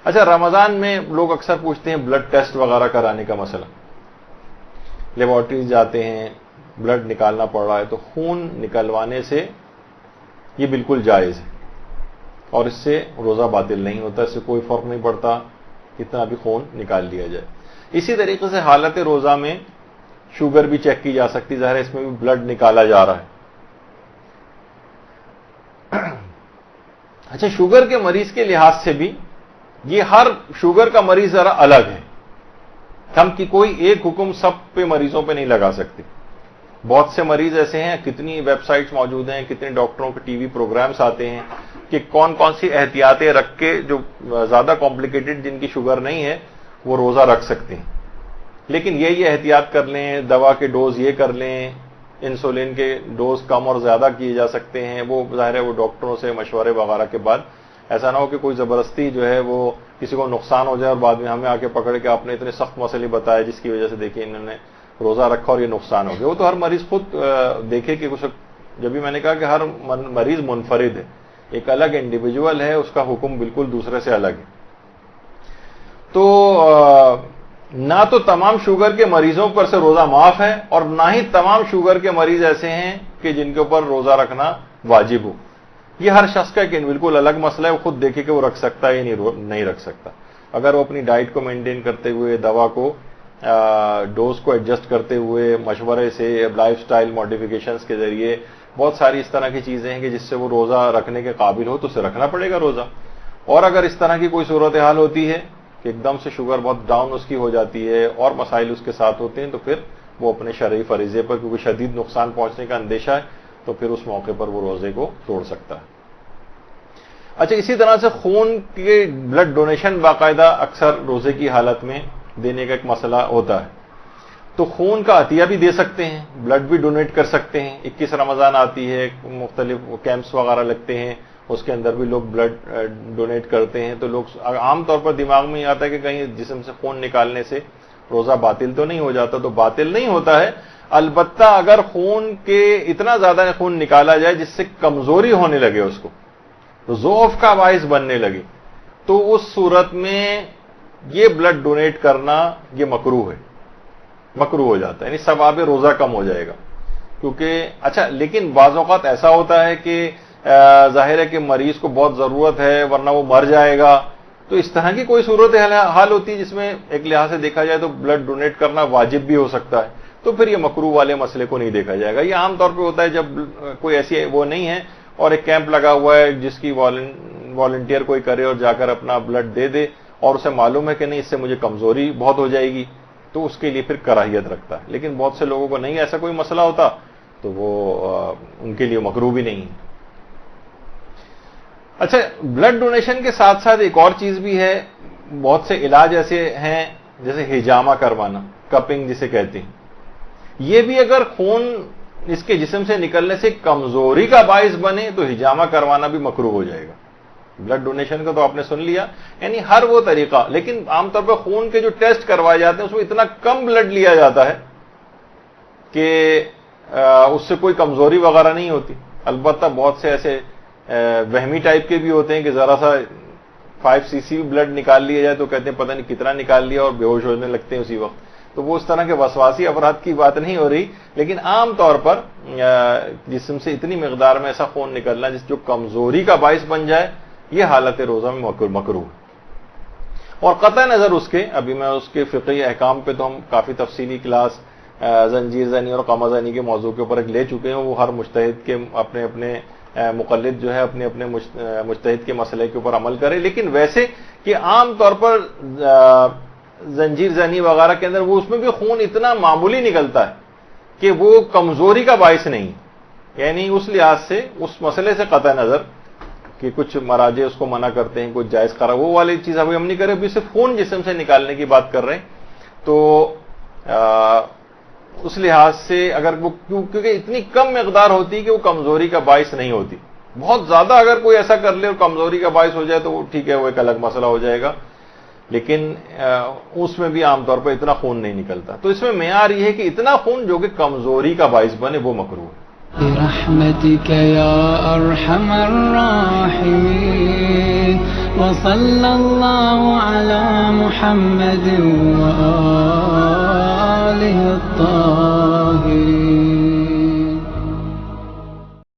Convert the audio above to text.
اچھا، رمضان میں لوگ اکثر پوچھتے ہیں بلڈ ٹیسٹ وغیرہ کرانے کا مسئلہ، لیبارٹریز جاتے ہیں، بلڈ نکالنا پڑ رہا ہے، تو خون نکلوانے سے یہ بالکل جائز ہے اور اس سے روزہ باطل نہیں ہوتا، اس سے کوئی فرق نہیں پڑتا کتنا بھی خون نکال لیا جائے۔ اسی طریقے سے حالت روزہ میں شوگر بھی چیک کی جا سکتی، ظاہر ہے اس میں بھی بلڈ نکالا جا رہا ہے۔ اچھا، شوگر کے مریض کے لحاظ سے بھی یہ ہر شوگر کا مریض ذرا الگ ہے، ہم کی کوئی ایک حکم سب پہ مریضوں پہ نہیں لگا سکتے۔ بہت سے مریض ایسے ہیں، کتنی ویب سائٹس موجود ہیں، کتنے ڈاکٹروں کے ٹی وی پروگرامز آتے ہیں کہ کون کون سی احتیاطیں رکھ کے جو زیادہ کمپلیکیٹڈ جن کی شوگر نہیں ہے وہ روزہ رکھ سکتے ہیں، لیکن یہ احتیاط کر لیں، دوا کے ڈوز یہ کر لیں، انسولین کے ڈوز کم اور زیادہ کیے جا سکتے ہیں، وہ ظاہر ہے وہ ڈاکٹروں سے مشورے وغیرہ کے بعد، ایسا نہ ہو کہ کوئی زبردستی جو ہے وہ کسی کو نقصان ہو جائے اور بعد میں ہمیں آ کے پکڑ کے آپ نے اتنے سخت مسئلے بتائے جس کی وجہ سے دیکھیں انہوں نے روزہ رکھا اور یہ نقصان ہو گیا۔ وہ تو ہر مریض خود دیکھے کہ جب بھی میں نے کہا کہ ہر مریض منفرد ہے، ایک الگ انڈیویجول ہے، اس کا حکم بالکل دوسرے سے الگ ہے۔ تو نہ تو تمام شوگر کے مریضوں پر سے روزہ معاف ہے اور نہ ہی تمام شوگر کے مریض ایسے ہیں کہ جن کے اوپر روزہ رکھنا واجب ہو۔ یہ ہر شخص کا ایک بالکل الگ مسئلہ ہے، وہ خود دیکھے کہ وہ رکھ سکتا ہے یا نہیں رکھ سکتا۔ اگر وہ اپنی ڈائٹ کو مینٹین کرتے ہوئے، دوا کو ڈوز کو ایڈجسٹ کرتے ہوئے، مشورے سے، لائف سٹائل ماڈیفیکیشنز کے ذریعے، بہت ساری اس طرح کی چیزیں ہیں کہ جس سے وہ روزہ رکھنے کے قابل ہو تو اسے رکھنا پڑے گا روزہ۔ اور اگر اس طرح کی کوئی صورتحال ہوتی ہے کہ ایک دم سے شوگر بہت ڈاؤن اس کی ہو جاتی ہے اور مسائل اس کے ساتھ ہوتے ہیں، تو پھر وہ اپنے شرعی فریضے پر، کیونکہ شدید نقصان پہنچنے کا اندیشہ ہے، تو پھر اس موقع پر وہ روزے کو توڑ سکتا ہے۔ اچھا، اسی طرح سے خون کے بلڈ ڈونیشن باقاعدہ اکثر روزے کی حالت میں دینے کا ایک مسئلہ ہوتا ہے، تو خون کا عطیہ بھی دے سکتے ہیں، بلڈ بھی ڈونیٹ کر سکتے ہیں۔ 21 رمضان آتی ہے، مختلف کیمپس وغیرہ لگتے ہیں، اس کے اندر بھی لوگ بلڈ ڈونیٹ کرتے ہیں، تو لوگ عام طور پر دماغ میں یہ آتا ہے کہ کہیں جسم سے خون نکالنے سے روزہ باطل تو نہیں ہو جاتا، تو باطل نہیں ہوتا ہے، البتہ اگر خون کے اتنا زیادہ خون نکالا جائے جس سے کمزوری ہونے لگے، اس کو ضعف کا باعث بننے لگے، تو اس صورت میں یہ بلڈ ڈونیٹ کرنا یہ مکروہ ہے، مکروہ ہو جاتا ہے، یعنی ثواب روزہ کم ہو جائے گا۔ کیونکہ اچھا، لیکن بعض اوقات ایسا ہوتا ہے کہ ظاہر ہے کہ مریض کو بہت ضرورت ہے ورنہ وہ مر جائے گا، تو اس طرح کی کوئی صورت حال ہوتی ہے جس میں ایک لحاظ سے دیکھا جائے تو بلڈ ڈونیٹ کرنا واجب بھی ہو سکتا ہے، تو پھر یہ مکروہ والے مسئلے کو نہیں دیکھا جائے گا۔ یہ عام طور پہ ہوتا ہے جب کوئی ایسی وہ نہیں ہے اور ایک کیمپ لگا ہوا ہے جس کی والنٹیئر کوئی کرے اور جا کر اپنا بلڈ دے دے اور اسے معلوم ہے کہ نہیں اس سے مجھے کمزوری بہت ہو جائے گی، تو اس کے لیے پھر کراہیت رکھتا ہے۔ لیکن بہت سے لوگوں کو نہیں ایسا کوئی مسئلہ ہوتا تو وہ ان کے لیے مکروہ بھی نہیں۔ اچھا، بلڈ ڈونیشن کے ساتھ ساتھ ایک اور چیز بھی ہے، بہت سے علاج ایسے ہیں جیسے ہجامہ کروانا، کپنگ جسے کہتے ہیں، یہ بھی اگر خون اس کے جسم سے نکلنے سے کمزوری کا باعث بنے تو ہجامہ کروانا بھی مکروہ ہو جائے گا۔ بلڈ ڈونیشن کا تو آپ نے سن لیا، یعنی ہر وہ طریقہ، لیکن عام طور پر خون کے جو ٹیسٹ کروائے جاتے ہیں اس میں اتنا کم بلڈ لیا جاتا ہے کہ اس سے کوئی کمزوری وغیرہ نہیں ہوتی۔ البتہ بہت سے ایسے وہمی ٹائپ کے بھی ہوتے ہیں کہ ذرا سا 5 cc بھی بلڈ نکال لیا جائے تو کہتے ہیں پتہ نہیں کتنا نکال لیا اور بے ہوش ہونے لگتے ہیں اسی وقت، تو وہ اس طرح کے وسواسی افراد کی بات نہیں ہو رہی، لیکن عام طور پر جسم سے اتنی مقدار میں ایسا خون نکلنا جو کمزوری کا باعث بن جائے، یہ حالت روزہ میں مکروہ۔ اور قطع نظر اس کے، ابھی میں اس کے فقہی احکام پہ تو ہم کافی تفصیلی کلاس زنجیر زنی اور قمع زنی کے موضوع کے اوپر ایک لے چکے ہیں، وہ ہر مجتہد کے اپنے اپنے مقلد جو ہے اپنے اپنے مجتہد کے مسئلے کے اوپر عمل کرے، لیکن ویسے کہ عام طور پر زنجیر زنی وغیرہ کے اندر وہ اس میں بھی خون اتنا معمولی نکلتا ہے کہ وہ کمزوری کا باعث نہیں، یعنی اس لحاظ سے اس مسئلے سے قطع نظر کہ کچھ مراجع اس کو منع کرتے ہیں، کچھ جائز قرار، وہ والی چیز ابھی ہم نہیں کر رہے، ابھی صرف خون جسم سے نکالنے کی بات کر رہے ہیں۔ تو اس لحاظ سے اگر وہ کیونکہ اتنی کم مقدار ہوتی ہے کہ وہ کمزوری کا باعث نہیں ہوتی، بہت زیادہ اگر کوئی ایسا کر لے اور کمزوری کا باعث ہو جائے تو وہ ٹھیک ہے، وہ ایک الگ مسئلہ ہو جائے گا، لیکن اس میں بھی عام طور پر اتنا خون نہیں نکلتا۔ تو اس میں معیار یہ ہے کہ اتنا خون جو کہ کمزوری کا باعث بنے وہ مکروہ ہے، برحمتك يا أرحم الراحمين وصلى الله على محمد وآله الطاهرين